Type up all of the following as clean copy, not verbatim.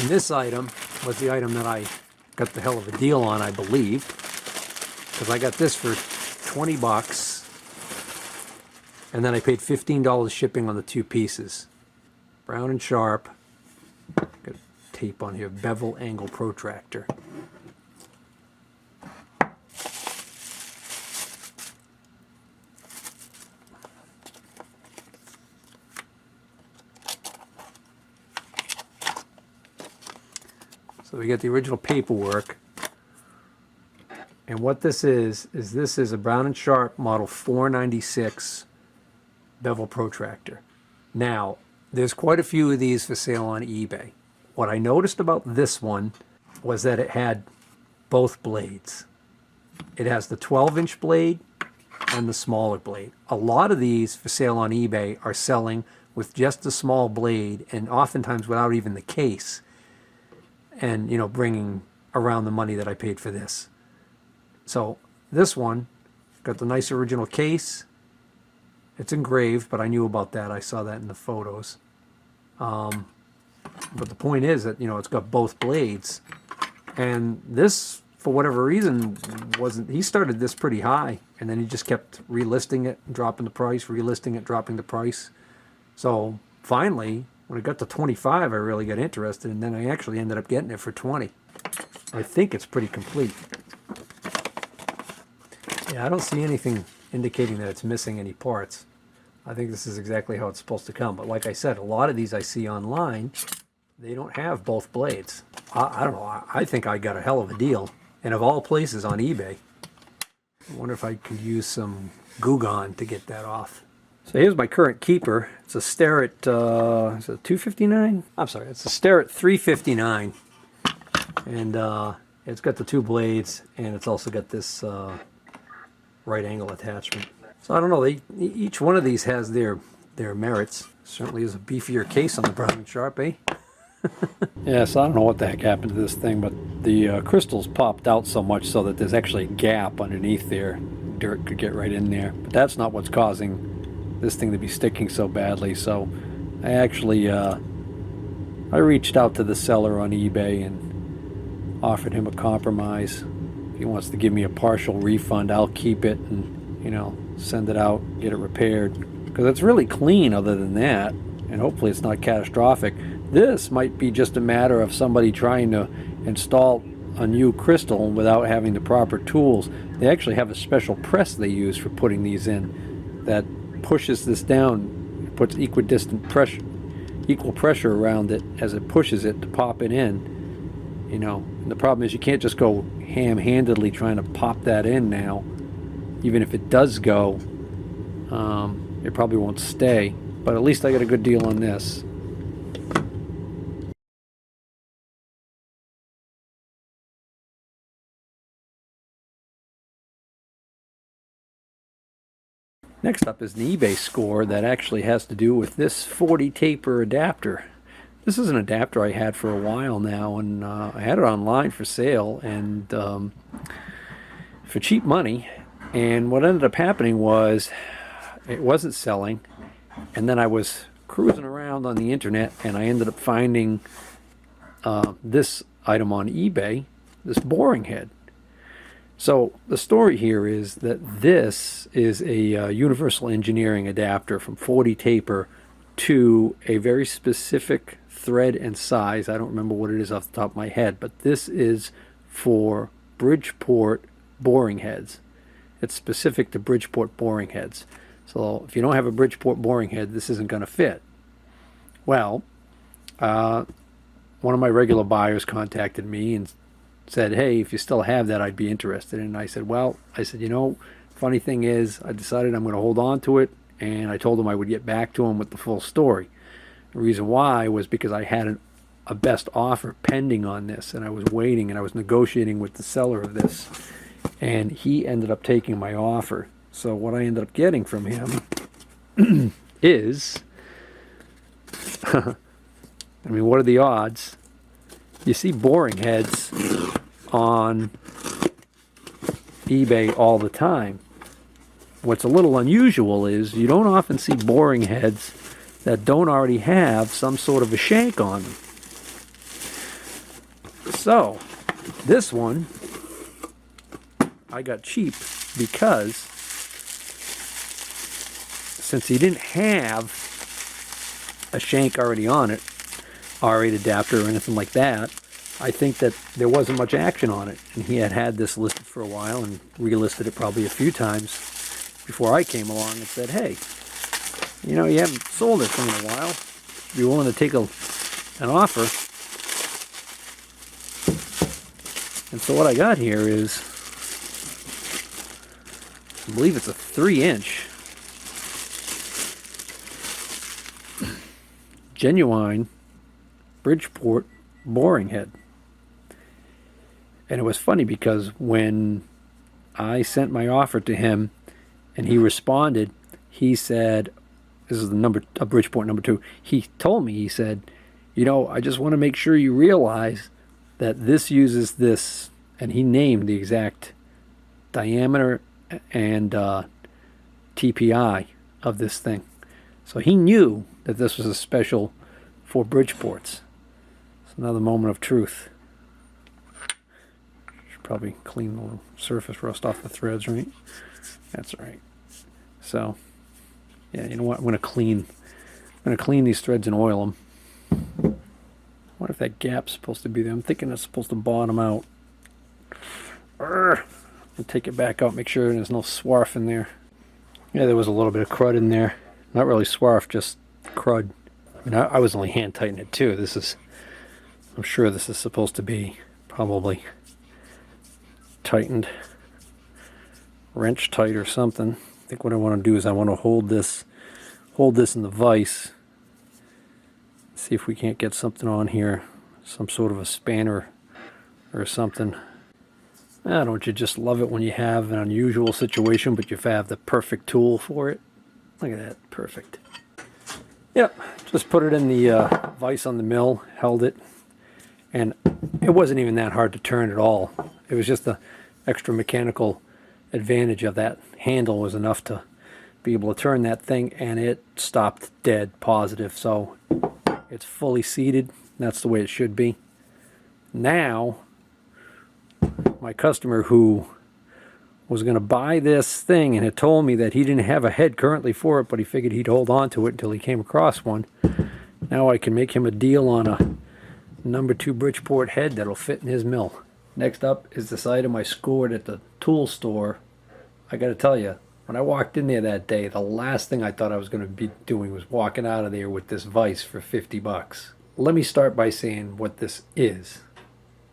this item was the item that I got the hell of a deal on, I believe, because I got this for 20 bucks, and then I paid $15 shipping on the 2 pieces. Brown and sharp. Got tape on here. Bevel angle protractor. So we get the original paperwork, and what this is this is a Brown and Sharp model 496 bevel protractor. Now, there's quite a few of these for sale on eBay. What I noticed about this one was that it had both blades. It has the 12-inch blade and the smaller blade. A lot of these for sale on eBay are selling with just the small blade, and oftentimes without even the case. And, you know, bringing around the money that I paid for this. So this one got the nice original case. It's engraved, but I knew about that. I saw that in the photos. But the point is that, you know, it's got both blades. And this, for whatever reason, wasn't... He started this pretty high, and then he just kept relisting it, dropping the price, relisting it, dropping the price. So finally, when it got to 25, I really got interested, and then I actually ended up getting it for 20. I think it's pretty complete. Yeah, I don't see anything indicating that it's missing any parts. I think this is exactly how it's supposed to come. But like I said, a lot of these I see online, they don't have both blades. I don't know. I think I got a hell of a deal. And of all places, on eBay. I wonder if I could use some Goo Gone to get that off. So here's my current keeper. It's a Starrett, is it 259? I'm sorry, it's a Starrett 359. And it's got the 2 blades, and it's also got this right angle attachment. So I don't know, each one of these has their merits. Certainly is a beefier case on the Brown and Sharp, eh? Yeah, so I don't know what the heck happened to this thing, but the crystals popped out so much so that there's actually a gap underneath there. Dirt could get right in there. But that's not what's causing this thing to be sticking so badly. So I actually I reached out to the seller on eBay and offered him a compromise. If he wants to give me a partial refund, I'll keep it and, you know, send it out, get it repaired, because it's really clean other than that, and hopefully it's not catastrophic. This might be just a matter of somebody trying to install a new crystal without having the proper tools. They actually have a special press they use for putting these in that pushes this down, puts equal pressure around it as it pushes it to pop it in. You know, and the problem is you can't just go ham-handedly trying to pop that in now. Even if it does go, it probably won't stay. But at least I got a good deal on this. Next up is an eBay score that actually has to do with this 40 taper adapter. This is an adapter I had for a while now, and I had it online for sale and for cheap money. And what ended up happening was it wasn't selling, and then I was cruising around on the internet and I ended up finding this item on eBay, this boring head. So the story here is that this is a universal engineering adapter from 40 taper to a very specific thread and size. I don't remember what it is off the top of my head, but this is for Bridgeport boring heads. It's specific to Bridgeport boring heads. So if you don't have a Bridgeport boring head, this isn't going to fit. Well, one of my regular buyers contacted me and said, hey, if you still have that, I'd be interested. And I said, you know, funny thing is, I decided I'm going to hold on to it, and I told him I would get back to him with the full story. The reason why was because I had a best offer pending on this, and I was waiting, and I was negotiating with the seller of this, and he ended up taking my offer. So what I ended up getting from him is, I mean, what are the odds? You see boring heads on eBay all the time. What's a little unusual is you don't often see boring heads that don't already have some sort of a shank on them. So, this one I got cheap because since he didn't have a shank already on it, R8 adapter or anything like that, I think that there wasn't much action on it. And he had this listed for a while and relisted it probably a few times before I came along and said, hey, you know, you haven't sold this thing in a while. Be willing to take an offer. And so what I got here is, I believe it's a 3-inch genuine Bridgeport boring head. And it was funny because when I sent my offer to him and he responded, he said, this is a Bridgeport number 2. He told me, he said, you know, I just want to make sure you realize that this uses this, and he named the exact diameter and TPI of this thing. So he knew that this was a special for Bridgeports. It's another moment of truth. Should probably clean the little surface rust off the threads, right? That's all right. So, yeah, you know what? I'm gonna clean these threads and oil them. I wonder if that gap's supposed to be there. I'm thinking it's supposed to bottom out. I'll take it back out, make sure there's no swarf in there. Yeah, there was a little bit of crud in there. Not really swarf, just crud. I mean, I was only hand tightening it too. I'm sure this is supposed to be probably tightened, wrench tight or something. I think what I want to do is I want to hold this in the vise. See if we can't get something on here, some sort of a spanner or something. Don't you just love it when you have an unusual situation, but you have the perfect tool for it? Look at that, perfect. Yep, just put it in the vise on the mill, held it, and it wasn't even that hard to turn at all. It was just the extra mechanical advantage of that handle was enough to be able to turn that thing, and it stopped dead positive. So it's fully seated. That's the way it should be. Now, my customer who was going to buy this thing and had told me that he didn't have a head currently for it, but he figured he'd hold on to it until he came across one. Now I can make him a deal on a number 2 Bridgeport head that'll fit in his mill. Next up is this item I scored at the tool store. I got to tell you, when I walked in there that day, the last thing I thought I was going to be doing was walking out of there with this vise for 50 bucks. Let me start by saying what this is.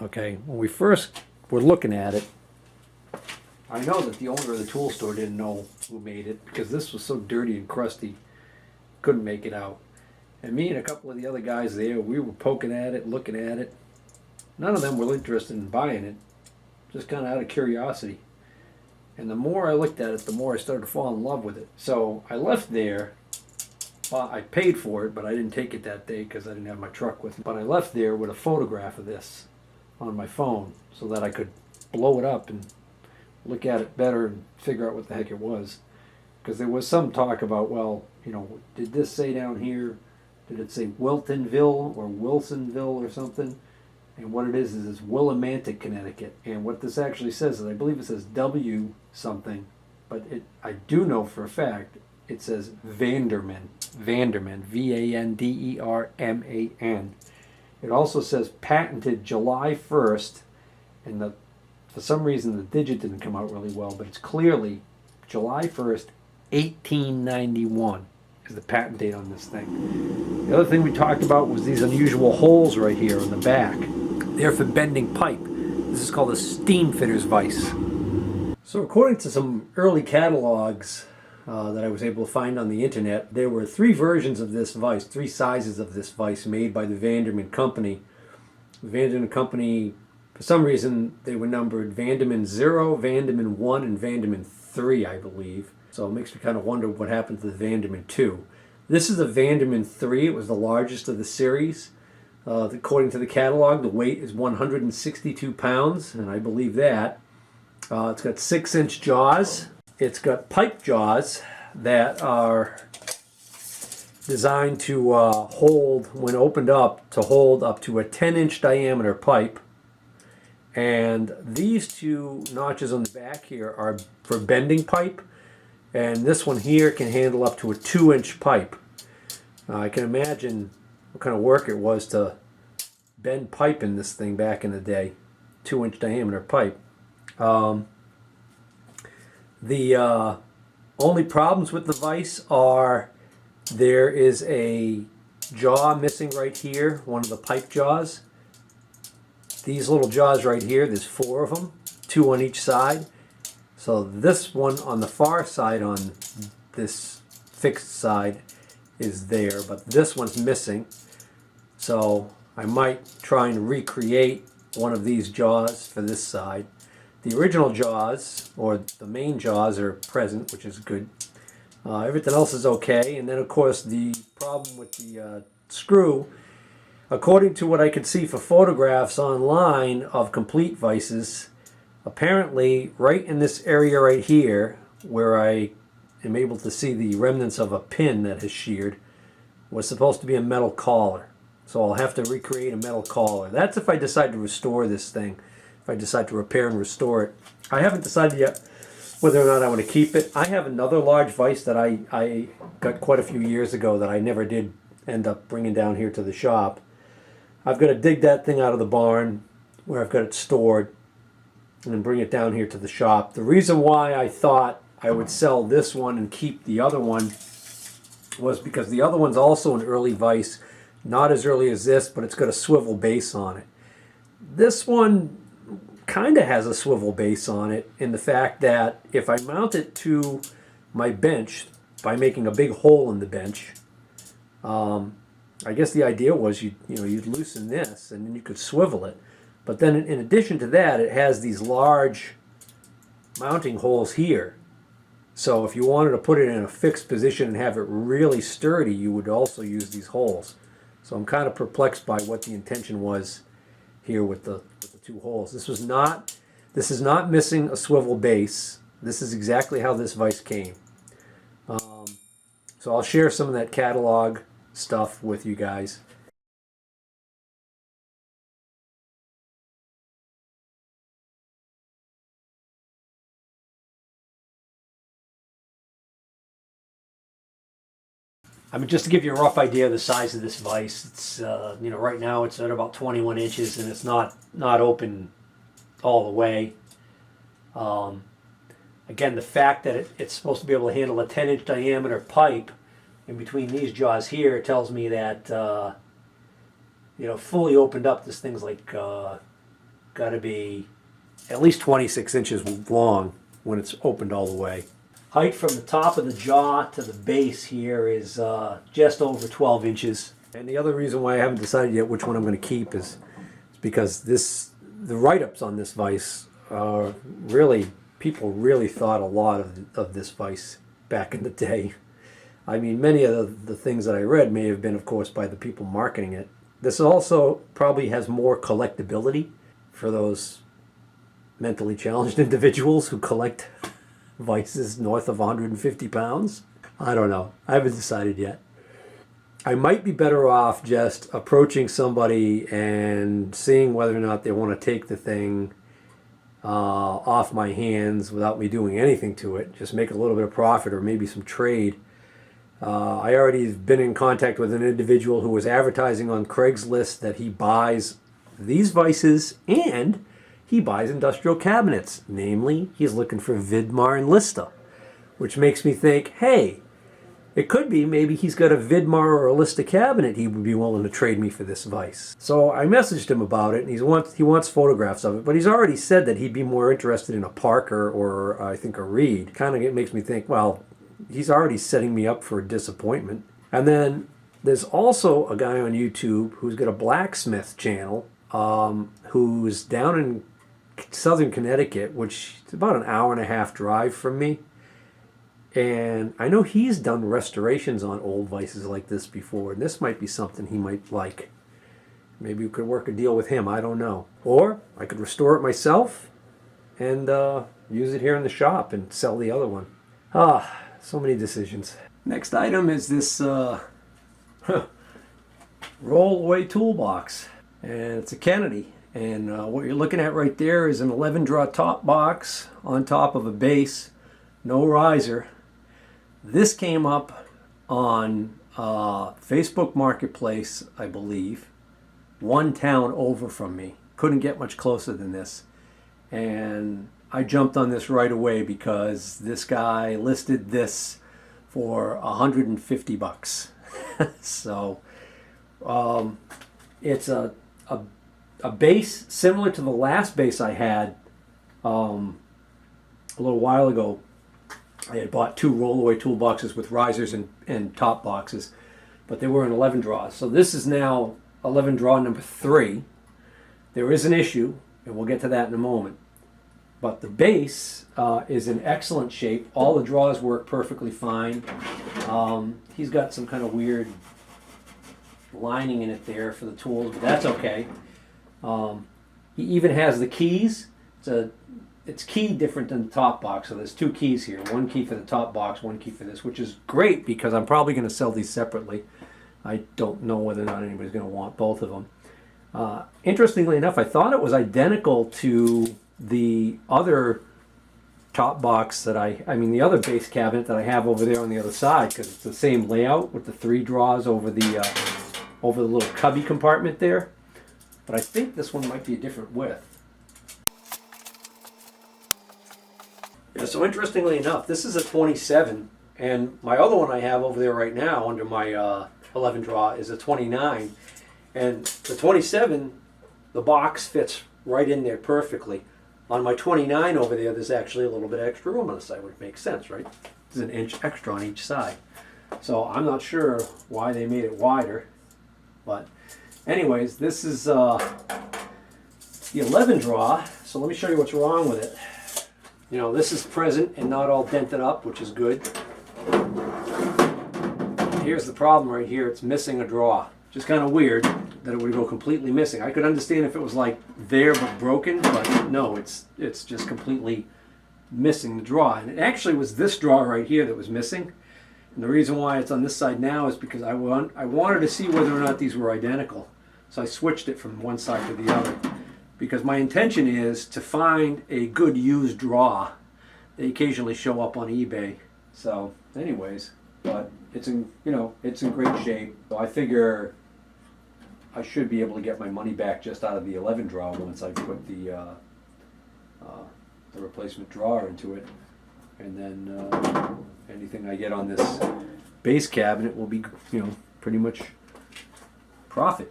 Okay, when we first were looking at it, I know that the owner of the tool store didn't know who made it because this was so dirty and crusty, couldn't make it out. And me and a couple of the other guys there, we were poking at it, looking at it. None of them were interested in buying it, just kind of out of curiosity. And the more I looked at it, the more I started to fall in love with it. So I left there. Well, I paid for it, but I didn't take it that day because I didn't have my truck with me. But I left there with a photograph of this on my phone so that I could blow it up and look at it better and figure out what the heck it was. Because there was some talk about, well, you know, did this say down here, did it say Wiltonville or Wilsonville or something? And what it is it's Willimantic, Connecticut. And what this actually says is, I believe it says W something, but I do know for a fact it says Vandeman. Vandeman, V-A-N-D-E-R-M-A-N. It also says patented July 1st, and for some reason the digit didn't come out really well, but it's clearly July 1st, 1891 is the patent date on this thing. The other thing we talked about was these unusual holes right here in the back. They're for bending pipe. This is called a steam fitter's vise. So according to some early catalogs that I was able to find on the internet, there were 3 versions of this vise, 3 sizes of this vise made by the Vandeman Company. The Vandeman Company, for some reason, they were numbered Vandeman 0, Vandeman 1, and Vandeman 3, I believe. So it makes me kind of wonder what happened to the Vandeman 2. This is a Vandeman 3. It was the largest of the series. According to the catalog, the weight is 162 pounds, and I believe that. It's got 6-inch jaws. It's got pipe jaws that are designed to hold, when opened up, to hold up to a 10-inch diameter pipe. And these two notches on the back here are for bending pipe, and this one here can handle up to a 2-inch pipe. I can imagine what kind of work it was to bend pipe in this thing back in the day. 2-inch diameter pipe. The only problems with the vise are there is a jaw missing right here, one of the pipe jaws. These little jaws right here, there's 4 of them, 2 on each side. So this one on the far side on this fixed side is there, but this one's missing. So I might try and recreate one of these jaws for this side. The original jaws, or the main jaws, are present, which is good. Everything else is okay. And then of course the problem with the screw, according to what I could see for photographs online of complete vices, apparently right in this area right here, where I am able to see the remnants of a pin that has sheared, was supposed to be a metal collar. So I'll have to recreate a metal collar. That's if I decide to restore this thing, if I decide to repair and restore it. I haven't decided yet whether or not I want to keep it. I have another large vise that I got quite a few years ago that I never did end up bringing down here to the shop. I've got to dig that thing out of the barn where I've got it stored and then bring it down here to the shop. The reason why I thought I would sell this one and keep the other one was because the other one's also an early vise, not as early as this, but it's got a swivel base on it. This one kind of has a swivel base on it in the fact that if I mount it to my bench by making a big hole in the bench, I guess the idea was you'd loosen this and then you could swivel it. But then in addition to that, it has these large mounting holes here. So if you wanted to put it in a fixed position and have it really sturdy, you would also use these holes. So I'm kind of perplexed by what the intention was here with the 2 holes. This is not missing a swivel base. This is exactly how this vise came. So I'll share some of that catalog stuff with you guys. I mean, just to give you a rough idea of the size of this vise, it's right now it's at about 21 inches and it's not open all the way. Again, the fact that it's supposed to be able to handle a 10-inch diameter pipe in between these jaws here tells me that fully opened up, this thing's like got to be at least 26 inches long when it's opened all the way. Height from the top of the jaw to the base here is just over 12 inches. And the other reason why I haven't decided yet which one I'm going to keep is because the write-ups on this vise are people really thought a lot of this vise back in the day. I mean, many of the things that I read may have been, of course, by the people marketing it. This also probably has more collectability for those mentally challenged individuals who collect vices north of 150 pounds. I don't know. I haven't decided yet. I might be better off just approaching somebody and seeing whether or not they want to take the thing off my hands without me doing anything to it. Just make a little bit of profit or maybe some trade. I already have been in contact with an individual who was advertising on Craigslist that he buys these vices and he buys industrial cabinets. Namely, he's looking for Vidmar and Lista, which makes me think, hey, it could be maybe he's got a Vidmar or a Lista cabinet he would be willing to trade me for this vise. So I messaged him about it, and he wants photographs of it, but he's already said that he'd be more interested in a Parker or I think a Reed. Kind of makes me think, well, he's already setting me up for a disappointment. And then there's also a guy on YouTube who's got a blacksmith channel who's down in southern Connecticut, which is about an hour-and-a-half drive from me. And I know he's done restorations on old vices like this before, and this might be something he might like. Maybe we could work a deal with him, I don't know. Or I could restore it myself and use it here in the shop and sell the other one. So many decisions. Next item is this roll-away toolbox. And it's a Kennedy. And what you're looking at right there is an 11 draw top box on top of a base, no riser. This came up on Facebook Marketplace, I believe, one town over from me. Couldn't get much closer than this. And I jumped on this right away because this guy listed this for 150 bucks. So it's a base similar to the last base I had a little while ago. I had bought 2 rollaway toolboxes with risers and top boxes, but they were in 11 draws. So this is now 11 draw number 3. There is an issue, and we'll get to that in a moment. But the base is in excellent shape. All the draws work perfectly fine. He's got some kind of weird lining in it there for the tools, but that's okay. He even has the keys. It's keyed different than the top box, so there's 2 keys here. 1 key for the top box, 1 key for this, which is great because I'm probably going to sell these separately. I don't know whether or not anybody's going to want both of them. Interestingly enough, I thought it was identical to the other top box that I mean the other base cabinet that I have over there on the other side, because it's the same layout with the 3 draws over the little cubby compartment there. But I think this one might be a different width. Yeah, so interestingly enough, this is a 27, and my other one I have over there right now under my 11 draw is a 29. And the 27, the box fits right in there perfectly. On my 29 over there, there's actually a little bit extra room on the side, which makes sense, right? There's an inch extra on each side. So I'm not sure why they made it wider. But anyways, this is the 11 draw. So let me show you what's wrong with it. You know, this is present and not all dented up, which is good. Here's the problem right here. It's missing a draw. Just kind of weird that it would go completely missing. I could understand if it was like there but broken, but no, it's just completely missing the draw. And it actually was this draw right here that was missing. And the reason why it's on this side now is because I wanted to see whether or not these were identical. So I switched it from one side to the other. Because my intention is to find a good used draw. They occasionally show up on eBay. So anyways, but it's in great shape. So I figure I should be able to get my money back just out of the 11 draw once I put the replacement drawer into it, and then anything I get on this base cabinet will be pretty much profit.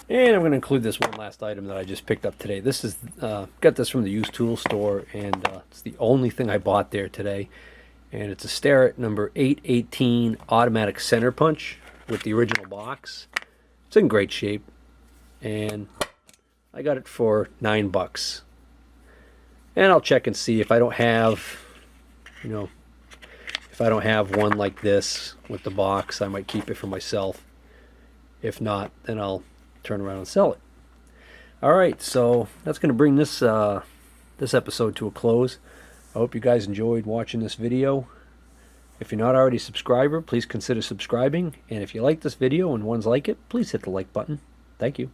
And I'm going to include this one last item that I just picked up today. This is got this from the used tool store, and it's the only thing I bought there today. And it's a Starrett number 818 automatic center punch with the original box. It's in great shape, and I got it for $9. And I'll check and see if I don't have, if I don't have one like this with the box, I might keep it for myself. If not, then I'll turn around and sell it. All right, so that's going to bring this this episode to a close. I hope you guys enjoyed watching this video. If you're not already a subscriber, please consider subscribing. And if you like this video and ones like it, please hit the like button. Thank you.